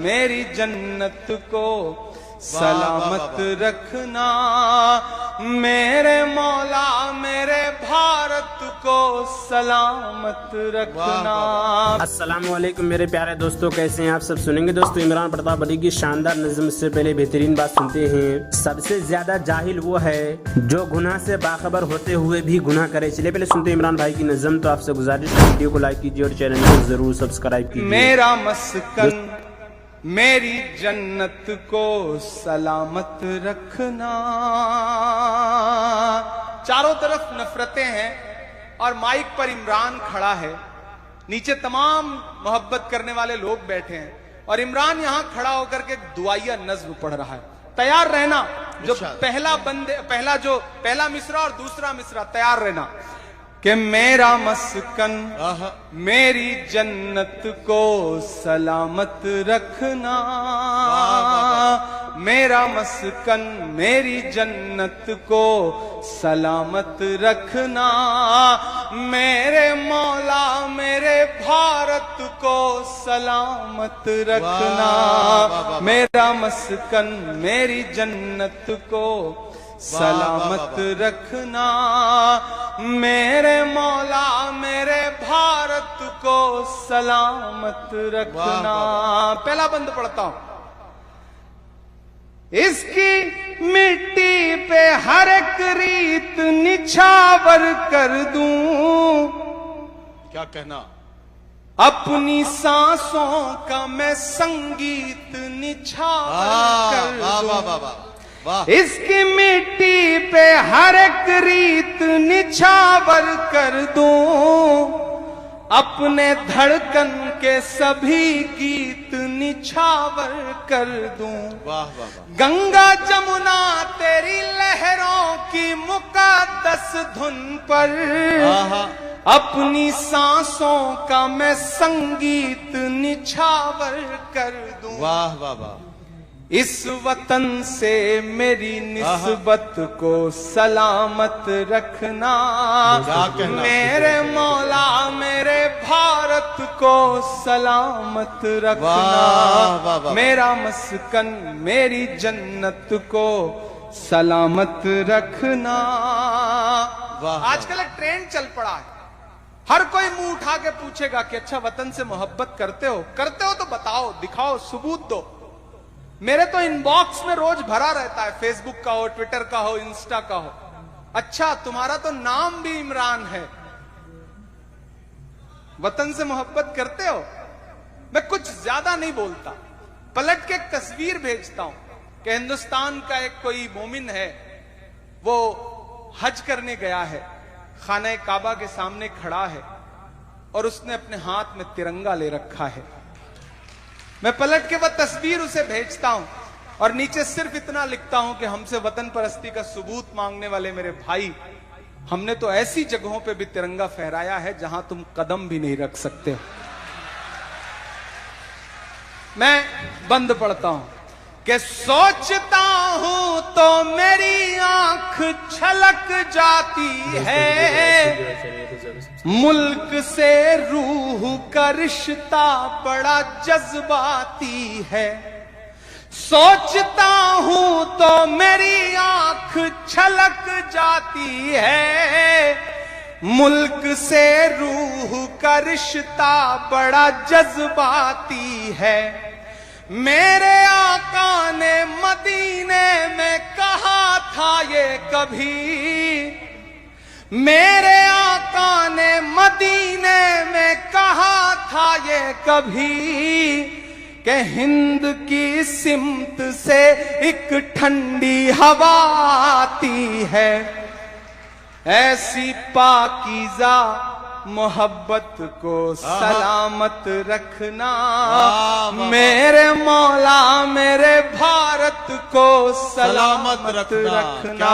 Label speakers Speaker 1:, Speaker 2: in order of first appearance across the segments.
Speaker 1: میری جنت کو سلامت رکھنا، میرے مولا میرے بھارت کو سلامت رکھنا۔
Speaker 2: السلام علیکم میرے پیارے دوستوں، کیسے ہیں آپ سب؟ سنیں گے دوستو عمران پرتاپ علی کی شاندار نظم سے پہلے بہترین بات سنتے ہیں۔ سب سے زیادہ جاہل وہ ہے جو گناہ سے باخبر ہوتے ہوئے بھی گناہ کرے۔ چلے پہلے سنتے ہیں عمران بھائی کی نظم، تو آپ سے گزارش ہے ویڈیو کو لائک کیجیے اور چینل کو ضرور سبسکرائب کیجیے۔
Speaker 1: میرا مسکن میری جنت کو سلامت رکھنا۔ چاروں طرف نفرتیں ہیں اور مائک پر عمران کھڑا ہے، نیچے تمام محبت کرنے والے لوگ بیٹھے ہیں اور عمران یہاں کھڑا ہو کر کے دعائیہ نظم پڑھ رہا ہے۔ تیار رہنا، جو پہلا مصرع اور دوسرا مصرع تیار رہنا کہ میرا مسکن میری جنت کو سلامت رکھنا، میرا مسکن میری جنت کو سلامت رکھنا، میرے مولا میرے بھارت کو سلامت رکھنا، میرا مسکن میری جنت کو سلامت رکھنا، میرے مولا میرے بھارت کو سلامت رکھنا۔ پہلا بند پڑھتا ہوں۔ اس کی مٹی پہ ہر ایک ریت نچھاور کر دوں،
Speaker 3: کیا کہنا؟
Speaker 1: اپنی سانسوں کا میں سنگیت نچھاور کر دوں۔ اس کی مٹی پہ ہر ایک ریت نچھاور کر دوں، اپنے دھڑکن کے سبھی گیت نچھاور کر دوں۔ گنگا جمنا تیری لہروں کی مقدس دھن پر اپنی سانسوں کا میں سنگیت نچھاور کر دوں۔
Speaker 3: واہ واہ واہ۔
Speaker 1: اس وطن سے میری نسبت کو سلامت رکھنا، میرے مولا میرے بھارت کو سلامت رکھنا، میرا مسکن میری جنت کو سلامت رکھنا۔ آج کل ایک ٹرینڈ چل پڑا ہے، ہر کوئی منہ اٹھا کے پوچھے گا کہ اچھا وطن سے محبت کرتے ہو تو بتاؤ، دکھاؤ، ثبوت دو۔ میرے تو ان باکس میں روز بھرا رہتا ہے، فیس بک کا ہو، ٹویٹر کا ہو، انسٹا کا ہو۔ اچھا تمہارا تو نام بھی عمران ہے، وطن سے محبت کرتے ہو؟ میں کچھ زیادہ نہیں بولتا، پلٹ کے ایک تصویر بھیجتا ہوں کہ ہندوستان کا ایک کوئی مومن ہے، وہ حج کرنے گیا ہے، خانہ کعبہ کے سامنے کھڑا ہے اور اس نے اپنے ہاتھ میں ترنگا لے رکھا ہے۔ میں پلٹ کے وہ تصویر اسے بھیجتا ہوں اور نیچے صرف اتنا لکھتا ہوں کہ ہم سے وطن پرستی کا ثبوت مانگنے والے میرے بھائی، ہم نے تو ایسی جگہوں پہ بھی ترنگا پھہرایا ہے جہاں تم قدم بھی نہیں رکھ سکتے۔ میں بند پڑھتا ہوں کہ سوچتا ہوں تو میری آنکھ چھلک جاتی ہے، ملک سے روح کا رشتہ بڑا جذباتی ہے۔ سوچتا ہوں تو میری آنکھ چھلک جاتی ہے، ملک سے روح کا رشتہ بڑا جذباتی ہے۔ میرے آقا نے مدینے میں کہا تھا یہ کبھی، میرے آقا نے مدینے میں کہا تھا یہ کبھی کہ ہند کی سمت سے ایک ٹھنڈی ہوا آتی ہے، ایسی پاکیزہ محبت کو سلامت رکھنا، میرے مولا میرے بھارت کو سلامت رکھنا۔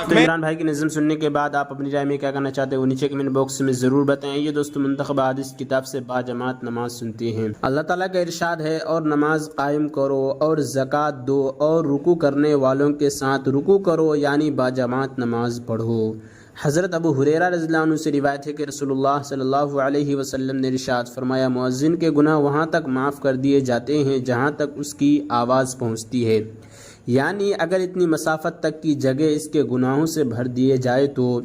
Speaker 2: عمران بھائی کی نظم سننے کے بعد آپ اپنی رائے میں کیا کہنا چاہتے ہیں وہ نیچے کمنٹ باکس میں ضرور بتائیں۔ یہ دوستو منتخب حدیث کتاب سے باجماعت نماز سنتے ہیں۔ اللہ تعالیٰ کا ارشاد ہے، اور نماز قائم کرو اور زکوٰۃ دو اور رکوع کرنے والوں کے ساتھ رکوع کرو، یعنی باجماعت نماز پڑھو۔ حضرت ابو ہریرہ رضی اللہ عنہ سے روایت ہے کہ رسول اللہ صلی اللہ علیہ وسلم نے ارشاد فرمایا، مؤذن کے گناہ وہاں تک معاف کر دیے جاتے ہیں جہاں تک اس کی آواز پہنچتی ہے، یعنی اگر اتنی مسافت تک کی جگہ اس کے گناہوں سے بھر دیے جائے تو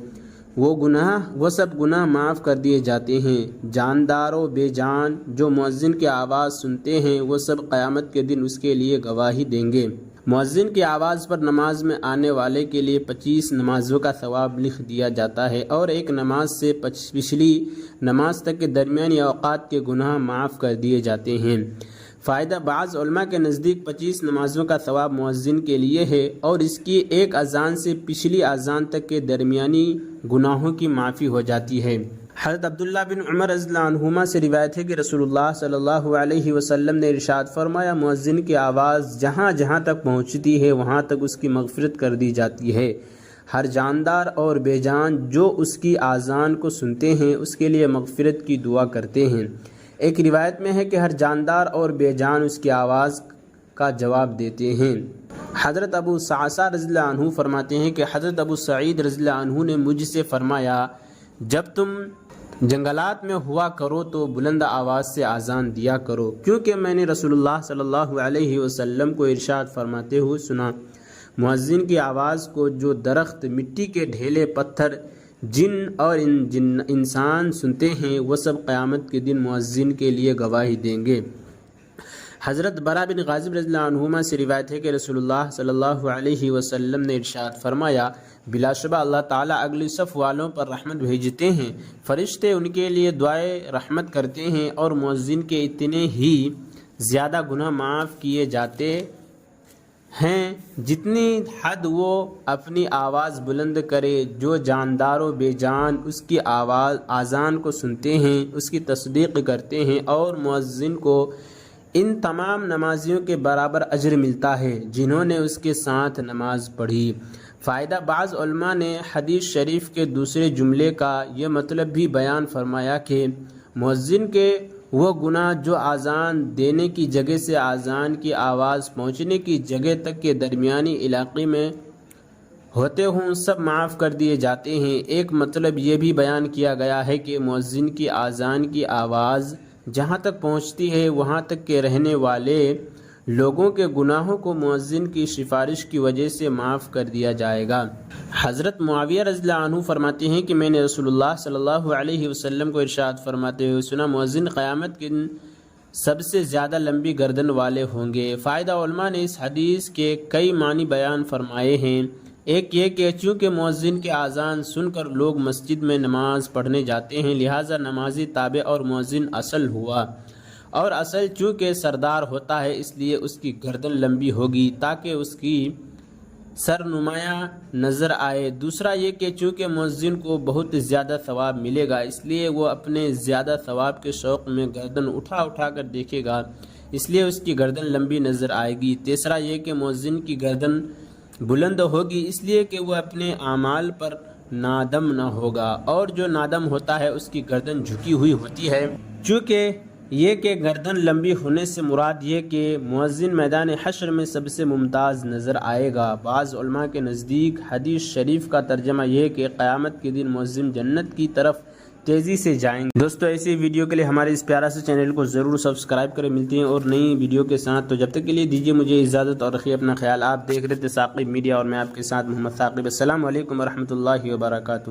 Speaker 2: وہ سب گناہ معاف کر دیے جاتے ہیں۔ جاندار و بے جان جو مؤذن کی آواز سنتے ہیں وہ سب قیامت کے دن اس کے لیے گواہی دیں گے۔ مؤذن کی آواز پر نماز میں آنے والے کے لیے 25 نمازوں کا ثواب لکھ دیا جاتا ہے، اور ایک نماز سے پچھلی نماز تک کے درمیانی اوقات کے گناہ معاف کر دیے جاتے ہیں۔ فائدہ، بعض علماء کے نزدیک 25 نمازوں کا ثواب مؤذن کے لیے ہے، اور اس کی ایک اذان سے پچھلی اذان تک کے درمیانی گناہوں کی معافی ہو جاتی ہے۔ حضرت عبداللہ بن عمر رضی اللہ عنہما سے روایت ہے کہ رسول اللہ صلی اللہ علیہ وسلم نے ارشاد فرمایا، مؤذن کی آواز جہاں جہاں تک پہنچتی ہے وہاں تک اس کی مغفرت کر دی جاتی ہے۔ ہر جاندار اور بے جان جو اس کی اذان کو سنتے ہیں اس کے لیے مغفرت کی دعا کرتے ہیں۔ ایک روایت میں ہے کہ ہر جاندار اور بے جان اس کی آواز کا جواب دیتے ہیں۔ حضرت ابو صعصع رضی اللہ عنہ فرماتے ہیں کہ حضرت ابو سعید رضی اللہ عنہ نے مجھ سے فرمایا، جب تم جنگلات میں ہوا کرو تو بلند آواز سے اذان دیا کرو، کیونکہ میں نے رسول اللہ صلی اللہ علیہ وسلم کو ارشاد فرماتے ہوئے سنا، مؤذن کی آواز کو جو درخت، مٹی کے ڈھیلے، پتھر، جن اور انسان سنتے ہیں وہ سب قیامت کے دن مؤذن کے لیے گواہی دیں گے۔ حضرت برا بن غازب رضی اللہ عنہما سے روایت ہے کہ رسول اللہ صلی اللہ علیہ وسلم نے ارشاد فرمایا، بلا شبہ اللہ تعالیٰ اگلی صف والوں پر رحمت بھیجتے ہیں، فرشتے ان کے لیے دعائے رحمت کرتے ہیں، اور مؤذن کے اتنے ہی زیادہ گناہ معاف کیے جاتے ہیں جتنی حد وہ اپنی آواز بلند کرے۔ جو جاندار و بے جان اس کی اذان کو سنتے ہیں اس کی تصدیق کرتے ہیں، اور مؤذن کو ان تمام نمازیوں کے برابر اجر ملتا ہے جنہوں نے اس کے ساتھ نماز پڑھی۔ فائدہ، بعض علماء نے حدیث شریف کے دوسرے جملے کا یہ مطلب بھی بیان فرمایا کہ مؤذن کے وہ گناہ جو اذان دینے کی جگہ سے اذان کی آواز پہنچنے کی جگہ تک کے درمیانی علاقے میں ہوتے ہوں سب معاف کر دیے جاتے ہیں۔ ایک مطلب یہ بھی بیان کیا گیا ہے کہ مؤذن کی اذان کی آواز جہاں تک پہنچتی ہے وہاں تک کے رہنے والے لوگوں کے گناہوں کو مؤذن کی سفارش کی وجہ سے معاف کر دیا جائے گا۔ حضرت معاویہ رضی اللہ عنہ فرماتے ہیں کہ میں نے رسول اللہ صلی اللہ علیہ وسلم کو ارشاد فرماتے ہوئے سنا، مؤذن قیامت کے دن سب سے زیادہ لمبی گردن والے ہوں گے۔ فائدہ، علماء نے اس حدیث کے کئی معنی بیان فرمائے ہیں۔ ایک یہ کہ چونکہ مؤذن کے اذان سن کر لوگ مسجد میں نماز پڑھنے جاتے ہیں، لہٰذا نمازی تابع اور مؤذن اصل ہوا، اور اصل چونکہ سردار ہوتا ہے اس لیے اس کی گردن لمبی ہوگی تاکہ اس کی سر نمایاں نظر آئے۔ دوسرا یہ کہ چونکہ مؤذن کو بہت زیادہ ثواب ملے گا اس لیے وہ اپنے زیادہ ثواب کے شوق میں گردن اٹھا اٹھا کر دیکھے گا، اس لیے اس کی گردن لمبی نظر آئے گی۔ تیسرا یہ کہ مؤذن کی گردن بلند ہوگی اس لیے کہ وہ اپنے اعمال پر نادم نہ ہوگا، اور جو نادم ہوتا ہے اس کی گردن جھکی ہوئی ہوتی ہے۔ چونکہ یہ کہ گردن لمبی ہونے سے مراد یہ کہ مؤذن میدان حشر میں سب سے ممتاز نظر آئے گا۔ بعض علماء کے نزدیک حدیث شریف کا ترجمہ یہ ہے کہ قیامت کے دن مؤذن جنت کی طرف تیزی سے جائیں گے۔ دوستو، ایسی ویڈیو کے لیے ہمارے اس پیارا سے چینل کو ضرور سبسکرائب کریں۔ ملتے ہیں اور نئی ویڈیو کے ساتھ، تو جب تک کے لیے دیجیے مجھے اجازت اور رکھیے اپنا خیال۔ آپ دیکھ رہے تھے ثاقب میڈیا اور میں آپ کے ساتھ محمد ثاقب۔ السلام علیکم ورحمۃ اللہ وبرکاتہ۔